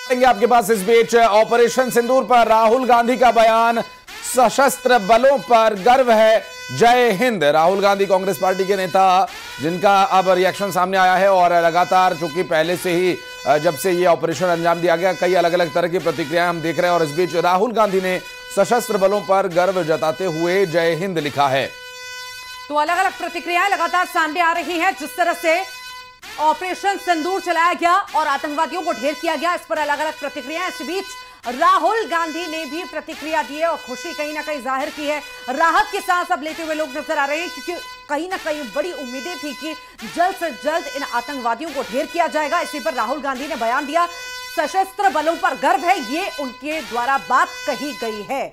आपके पास इस बीच ऑपरेशन सिंदूर पर राहुल गांधी का बयान, सशस्त्र बलों पर गर्व है, जय हिंद। राहुल गांधी कांग्रेस पार्टी के नेता, जिनका अब रिएक्शन सामने आया है और लगातार चूंकि पहले से ही जब से ये ऑपरेशन अंजाम दिया गया, कई अलग अलग तरह की प्रतिक्रियाएं हम देख रहे हैं और इस बीच राहुल गांधी ने सशस्त्र बलों पर गर्व जताते हुए जय हिंद लिखा है। तो अलग अलग प्रतिक्रियाएं लगातार सामने आ रही हैं। जिस तरह से ऑपरेशन सिंदूर चलाया गया और आतंकवादियों को ढेर किया गया, इस पर अलग अलग प्रतिक्रियाएं। इस बीच राहुल गांधी ने भी प्रतिक्रिया दी है और खुशी कहीं ना कहीं जाहिर की है। राहत की सांस अब लेते हुए लोग नजर आ रहे हैं, क्योंकि कहीं ना कहीं बड़ी उम्मीदें थी कि जल्द से जल्द इन आतंकवादियों को ढेर किया जाएगा। इसी पर राहुल गांधी ने बयान दिया, सशस्त्र बलों पर गर्व है, ये उनके द्वारा बात कही गई है।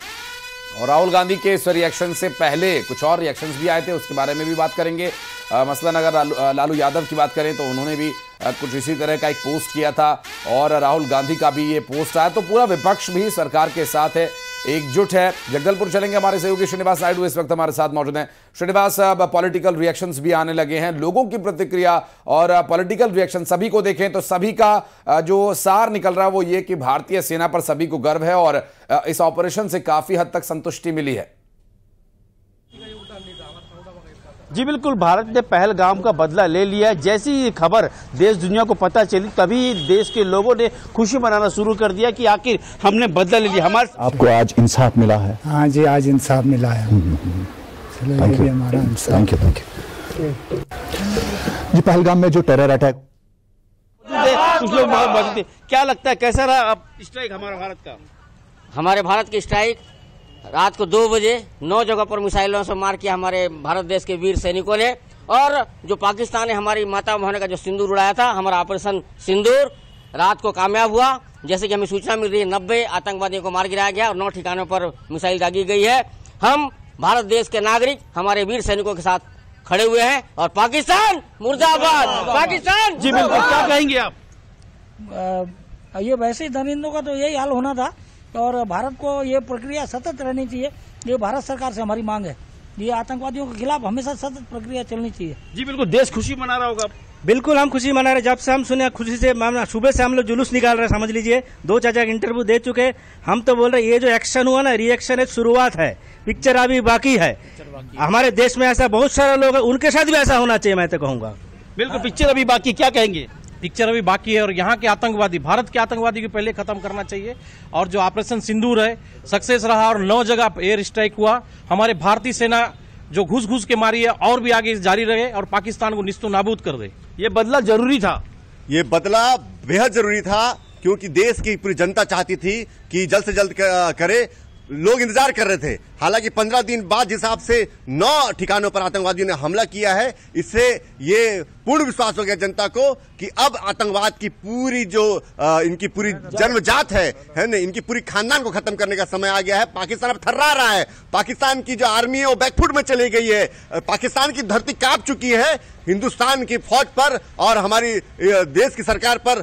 और राहुल गांधी के इस रिएक्शन से पहले कुछ और रिएक्शंस भी आए थे, उसके बारे में भी बात करेंगे। मसलन अगर लालू यादव की बात करें तो उन्होंने भी कुछ इसी तरह का एक पोस्ट किया था और राहुल गांधी का भी ये पोस्ट आया। तो पूरा विपक्ष भी सरकार के साथ है, एकजुट है। जगदलपुर चलेंगे, हमारे सहयोगी श्रीनिवास नायडू इस वक्त हमारे साथ मौजूद हैं। श्रीनिवास, अब पॉलिटिकल रिएक्शंस भी आने लगे हैं, लोगों की प्रतिक्रिया और पॉलिटिकल रिएक्शन सभी को देखें तो सभी का जो सार निकल रहा है वो ये कि भारतीय सेना पर सभी को गर्व है और इस ऑपरेशन से काफी हद तक संतुष्टि मिली है। जी बिल्कुल, भारत ने पहलगाम का बदला ले लिया। जैसी ये खबर देश दुनिया को पता चली, तभी देश के लोगों ने खुशी मनाना शुरू कर दिया कि आखिर हमने बदला ले लिया। हमारे आपको आज इंसाफ मिला है? हाँ जी, आज इंसाफ मिला है। Thank you. जी, पहलगाम में जो टेरर अटैक, कुछ लोग बहुत थे, क्या लगता है कैसा रहा अब स्ट्राइक हमारा भारत का? हमारे भारत की स्ट्राइक रात को 2 बजे 9 जगह पर मिसाइलों से मार किया हमारे भारत देश के वीर सैनिकों ने। और जो पाकिस्तान ने हमारी माता बहनों का जो सिंदूर उड़ाया था, हमारा ऑपरेशन सिंदूर रात को कामयाब हुआ। जैसे कि हमें सूचना मिल रही है, 90 आतंकवादियों को मार गिराया गया और 9 ठिकानों पर मिसाइल दागी गई है। हम भारत देश के नागरिक हमारे वीर सैनिकों के साथ खड़े हुए हैं और पाकिस्तान मुर्दाबाद, पाकिस्तान। जी बिल्कुल, क्या कहेंगे आप? ये वैसे ही धर्मेंद्रों का तो यही हाल होना था और भारत को ये प्रक्रिया सतत रहनी चाहिए। ये भारत सरकार से हमारी मांग है, ये आतंकवादियों के खिलाफ हमेशा सतत प्रक्रिया चलनी चाहिए। जी बिल्कुल, देश खुशी मना रहा होगा। बिल्कुल, हम खुशी मना रहे। जब से हम सुने खुशी से, सुबह से हम लोग जुलूस निकाल रहे, समझ लीजिए। 2 चाचा के इंटरव्यू दे चुके। हम तो बोल रहे ये जो एक्शन हुआ ना, रिएक्शन एक शुरुआत है, पिक्चर अभी बाकी है। हमारे देश में ऐसा बहुत सारे लोग हैं, उनके साथ भी ऐसा होना चाहिए, मैं तो कहूँगा। बिल्कुल, पिक्चर अभी बाकी, क्या कहेंगे? पिक्चर अभी बाकी है और यहाँ के आतंकवादी, भारत के आतंकवादी को पहले खत्म करना चाहिए। और जो ऑपरेशन सिंदूर है सक्सेस रहा और 9 जगह एयर स्ट्राइक हुआ। हमारे भारतीय सेना जो घुस के मारी है और भी आगे जारी रहे और पाकिस्तान को निस्तो नाबूद कर दे। ये बदला जरूरी था, ये बदला बेहद जरूरी था, क्योंकि देश की पूरी जनता चाहती थी कि जल्द से जल्द करे। लोग इंतजार कर रहे थे। हालांकि 15 दिन बाद जिस हिसाब से 9 ठिकानों पर आतंकवादियों ने हमला किया है, इससे ये पूर्ण विश्वास हो गया जनता को कि अब आतंकवाद की पूरी जो इनकी पूरी जन्मजात है ना, इनकी पूरी खानदान को खत्म करने का समय आ गया है। पाकिस्तान अब थर्रा रहा है। पाकिस्तान की जो आर्मी है वो बैकफुट में चली गई है। पाकिस्तान की धरती कांप चुकी है हिंदुस्तान की फौज पर और हमारी देश की सरकार पर।